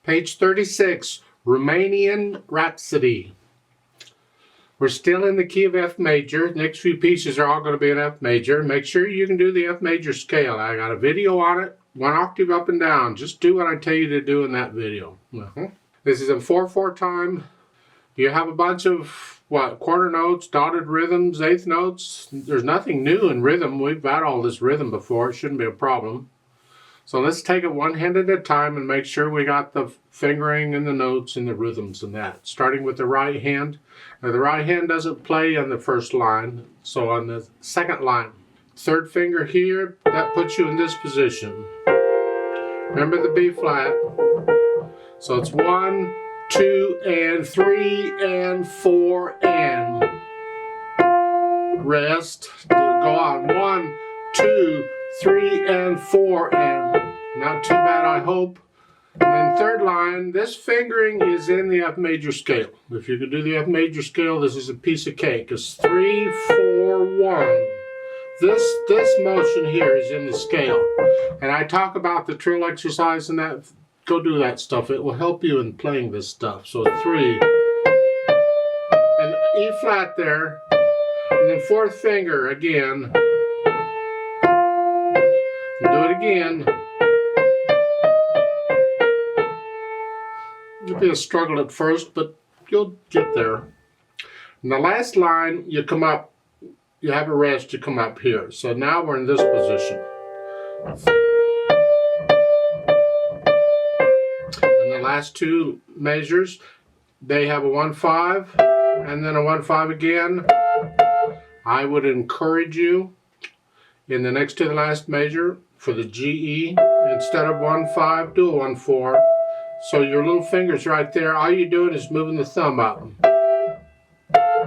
Page 36, Roumanian Rhapsody. We're still in the key of F major. Next few pieces are all going to be in F major. Make sure you can do the F major scale. I got a video on it, 1 octave up and down. Just do what I tell you to do in that video. This is in 4/4 time. You have a bunch of quarter notes, dotted rhythms, eighth notes. There's nothing new in rhythm. We've got all this rhythm before. It shouldn't be a problem. So let's take it one hand at a time and make sure we got the fingering and the notes and the rhythms and that. Starting with the right hand. Now the right hand doesn't play on the first line, so on the second line. Third finger here, that puts you in this position. Remember the B flat. So it's 1, 2, and 3, and 4, and. Rest. Go on. 1, 2, 3, and 4, and. Not too bad, I hope. And then third line, this fingering is in the F major scale. If you could do the F major scale, this is a piece of cake. It's 3, 4, 1. This motion here is in the scale. And I talk about the trill exercise and that. Go do that stuff. It will help you in playing this stuff. So 3. And E flat there. And then fourth finger again. And do it again. It'll be a struggle at first, but you'll get there. And the last line, you come up, you have a rest, you come up here. So now we're in this position. And the last two measures, they have a 1/5 and then a 1/5 again. I would encourage you in the next to the last measure for the GE, instead of 1/5, do a 1/4. So your little finger's right there. All you're doing is moving the thumb up.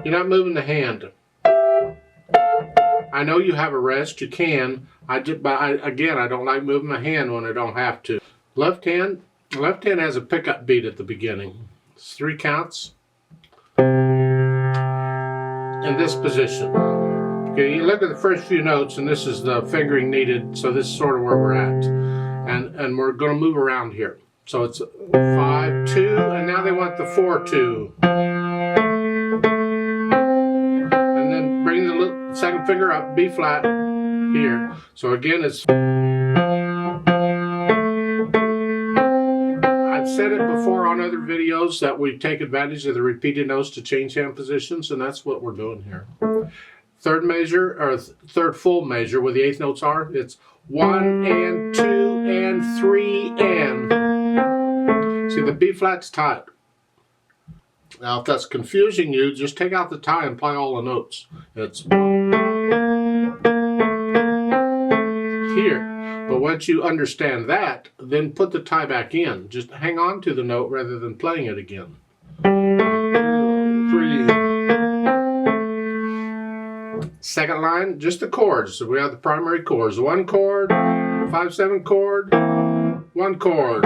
You're not moving the hand. I know you have a rest. You can. Again, I don't like moving my hand when I don't have to. Left hand has a pickup beat at the beginning. It's 3 counts. In this position. Okay, you look at the first few notes, and this is the fingering needed. So this is sort of where we're at, and we're going to move around here. So it's 5, 2, and now they want the 4, 2. And then bring the second finger up, B flat, here. So again, it's... I've said it before on other videos that we take advantage of the repeated notes to change hand positions, and that's what we're doing here. Third measure, or third full measure, where the eighth notes are, it's 1, and 2, and 3, and... See, the B flat's tight. Now, if that's confusing you, just take out the tie and play all the notes. It's here. But once you understand that, then put the tie back in. Just hang on to the note rather than playing it again. 3. Second line, just the chords. So we have the primary chords. 1 chord, 5/7 chord, 1 chord.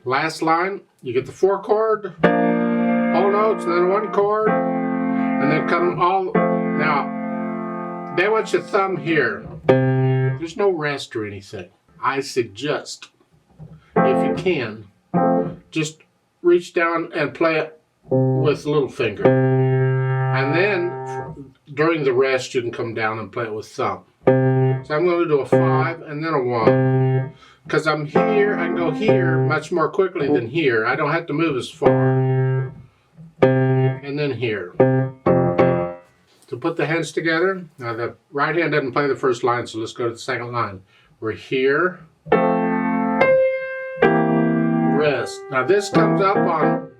Last line, you get the 4 chord, whole notes, and then 1 chord, and then come all. Now, they want your thumb here. There's no rest or anything. I suggest, if you can, just reach down and play it with little finger. And then, during the rest, you can come down and play it with thumb. So I'm going to do a 5 and then a 1. Because I'm here, I can go here much more quickly than here. I don't have to move as far. And then here. To put the hands together, now the right hand doesn't play the first line, so let's go to the second line. We're here. Rest. Now this comes up on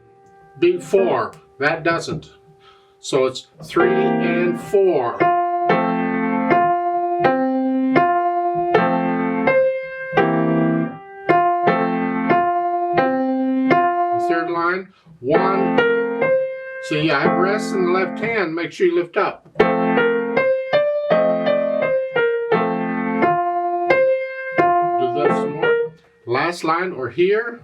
beat 4. That doesn't. So it's 3 and 4. Third line, 1. So you have rest in the left hand. Make sure you lift up. Do that some more. Last line, or here.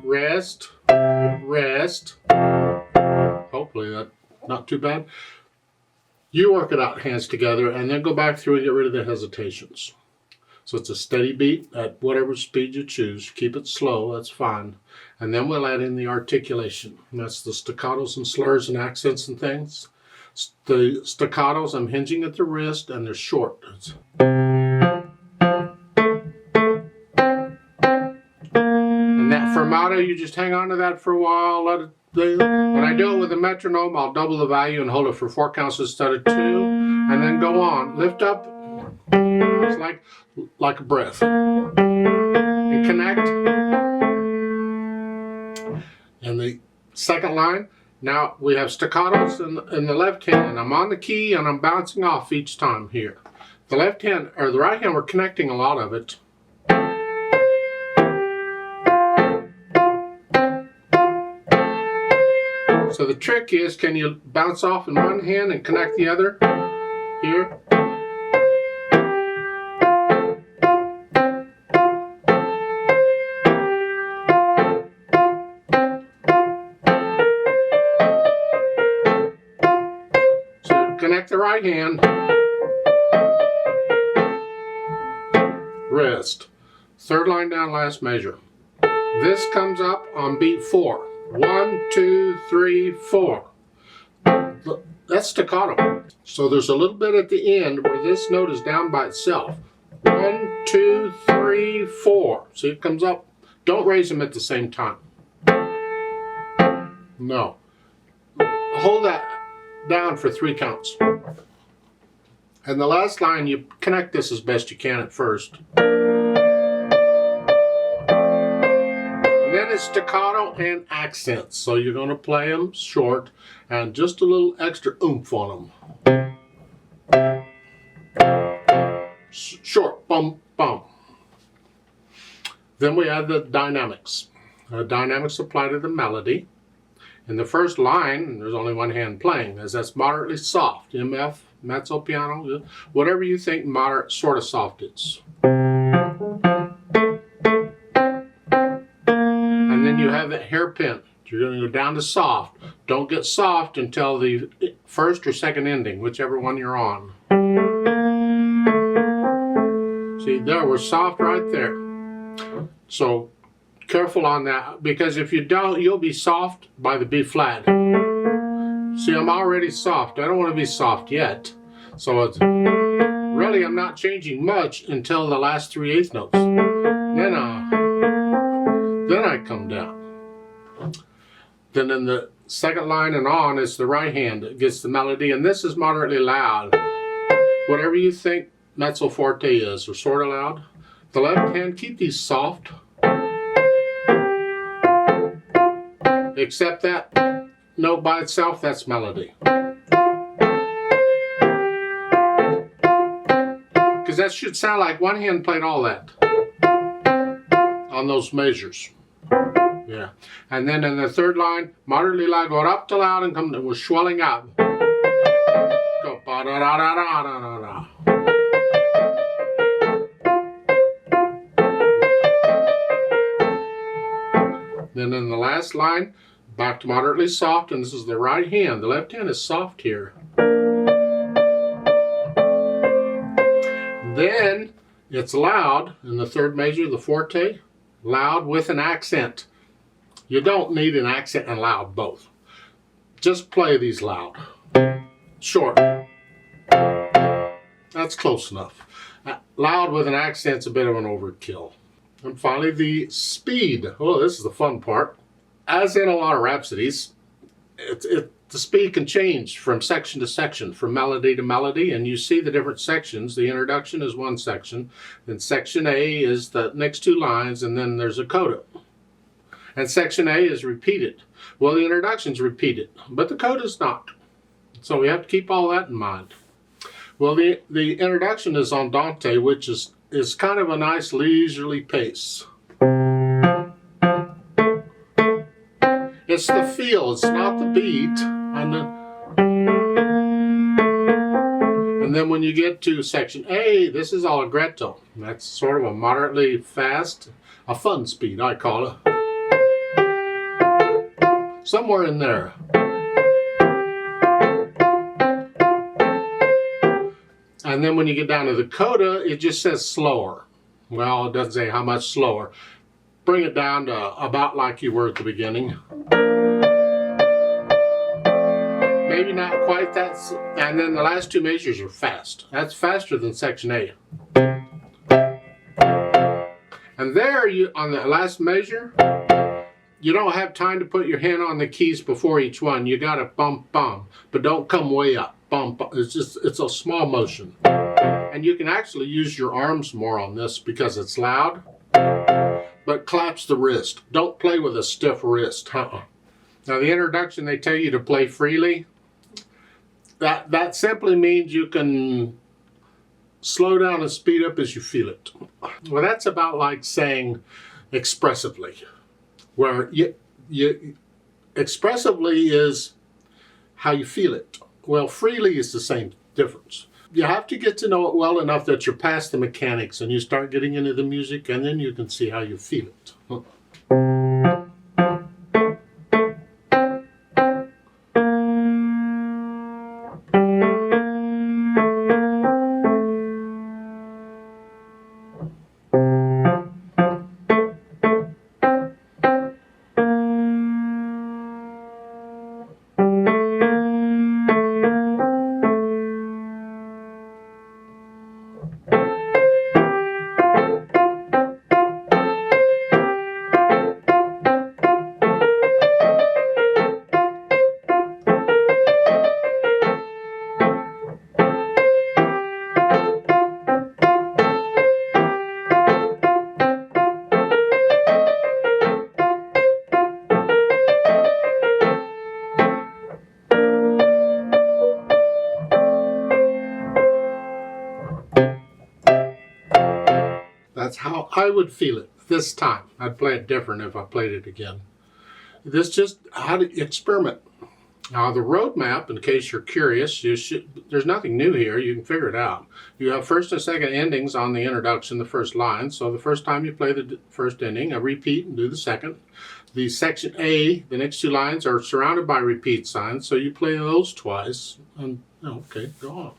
Rest, rest. Hopefully that's not too bad. You work it out hands together and then go back through and get rid of the hesitations. So it's a steady beat at whatever speed you choose. Keep it slow, that's fine. And then we'll add in the articulation. And that's the staccatos and slurs and accents and things. The staccatos, I'm hinging at the wrist and they're short. And that fermato, you just hang on to that for a while. Let it. When I do it with a metronome, I'll double the value and hold it for 4 counts instead of 2, and then go on. Lift up. It's like a breath. And connect. And the second line, now we have staccatos in the left hand. I'm on the key and I'm bouncing off each time here. The left hand, or the right hand, we're connecting a lot of it. So the trick is, can you bounce off in one hand and connect the other here? So connect the right hand, wrist, third line down, last measure. This comes up on beat 4. 1, 2, 3, 4. That's staccato. So there's a little bit at the end where this note is down by itself. 1, 2, 3, 4. See, it comes up. Don't raise them at the same time. No. Hold that down for 3 counts. And the last line, you connect this as best you can at first. Then it's staccato and accents. So you're going to play them short and just a little extra oomph on them. Short, bum, bum. Then we add the dynamics. Dynamics apply to the melody. In the first line, there's only one hand playing, as that's moderately soft. MF, mezzo piano, whatever you think moderate, sort of soft is. And then you have that hairpin. You're going to go down to soft. Don't get soft until the first or second ending, whichever one you're on. See, there, we're soft right there. So careful on that, because if you don't, you'll be soft by the B flat. See, I'm already soft. I don't want to be soft yet. So it's really, I'm not changing much until the last 3/8 notes. Then I come down. Then in the second line and on, it's the right hand that gets the melody, and this is moderately loud. Whatever you think mezzo forte is, or sort of loud. The left hand, keep these soft. Except that note by itself, that's melody. Because that should sound like one hand played all that on those measures. Yeah. And then in the third line, moderately loud, go up to loud and come to, we're swelling out. Go ba da da da da da da da. Then in the last line, back to moderately soft, and this is the right hand. The left hand is soft here. Then it's loud in the third measure, the forte, loud with an accent. You don't need an accent and loud both. Just play these loud. Short. That's close enough. Loud with an accent's a bit of an overkill. And finally, the speed. Oh, this is the fun part. As in a lot of rhapsodies, the speed can change from section to section, from melody to melody, and you see the different sections. The introduction is one section, then section A is the next 2 lines, and then there's a coda. And section A is repeated. Well, the introduction's repeated, but the coda is not. So we have to keep all that in mind. Well, the introduction is andante, which is kind of a nice leisurely pace. It's the feel, it's not the beat. And then when you get to section A, this is allegretto. That's sort of a moderately fast, a fun speed, I call it. Somewhere in there. And then when you get down to the coda, it just says slower. Well, it doesn't say how much slower. Bring it down to about like you were at the beginning. Maybe not quite that. And then the last two measures are fast. That's faster than section A. And there, you on the last measure, you don't have time to put your hand on the keys before each one. You got to bump, bump, but don't come way up. Bump, bump. It's a small motion. And you can actually use your arms more on this because it's loud, but claps the wrist. Don't play with a stiff wrist. Now the introduction, they tell you to play freely. That simply means you can slow down and speed up as you feel it. Well, that's about like saying expressively, where you expressively is how you feel it. Well, freely is the same difference. You have to get to know it well enough that you're past the mechanics and you start getting into the music, and then you can see how you feel it. That's how I would feel it this time. I'd play it different if I played it again. This just how to experiment. Now the roadmap, in case you're curious, there's nothing new here. You can figure it out. You have first and second endings on the introduction, the first line. So the first time you play the first ending, a repeat and do the second. The section A, the next two lines are surrounded by repeat signs, so you play those twice. And okay, go on.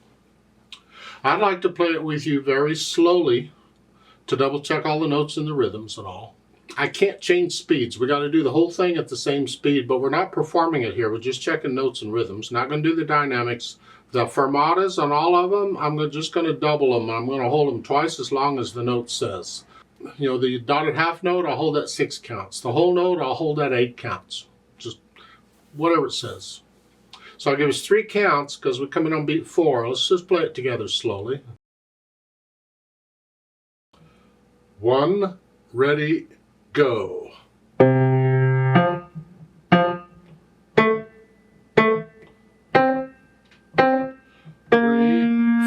I'd like to play it with you very slowly to double check all the notes and the rhythms and all. I can't change speeds. We got to do the whole thing at the same speed, but we're not performing it here. We're just checking notes and rhythms. Not going to do the dynamics. The fermatas on all of them, I'm just going to double them. I'm going to hold them twice as long as the note says. You know, the dotted half note, I'll hold at 6 counts. The whole note, I'll hold at 8 counts. Just whatever it says. So I'll give us 3 counts because we're coming on beat 4. Let's just play it together slowly. 1, ready, go. 3,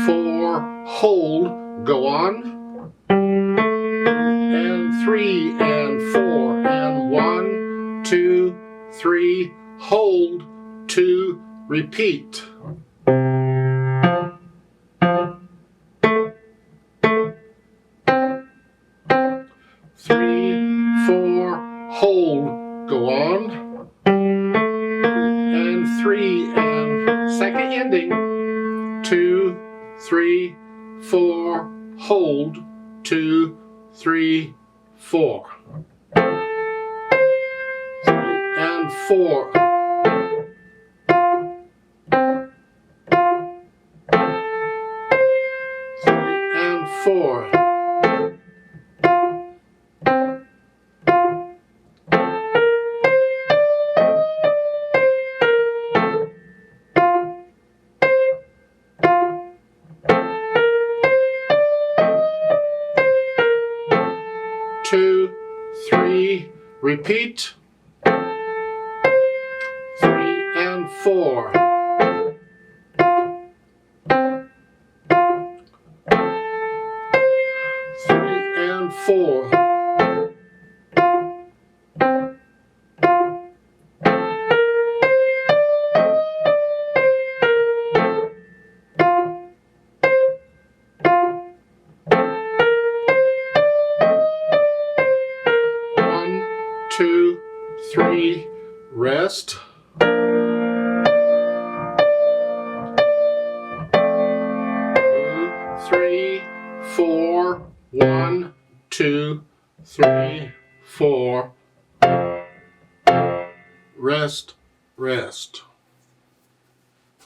4, hold, go on. And 3 and 4 and 1, 2, 3, hold, 2, repeat. 3, 4, hold, go on. And 3 and second ending. 2, 3, 4, hold, 2, 3, 4. 3 and 4. 3 and 4. 2, 3, repeat. 3 and 4. 3 and 4. 1, 2, 3, rest. 2, 3, 4, 1, 2, 3, 4. Rest, rest.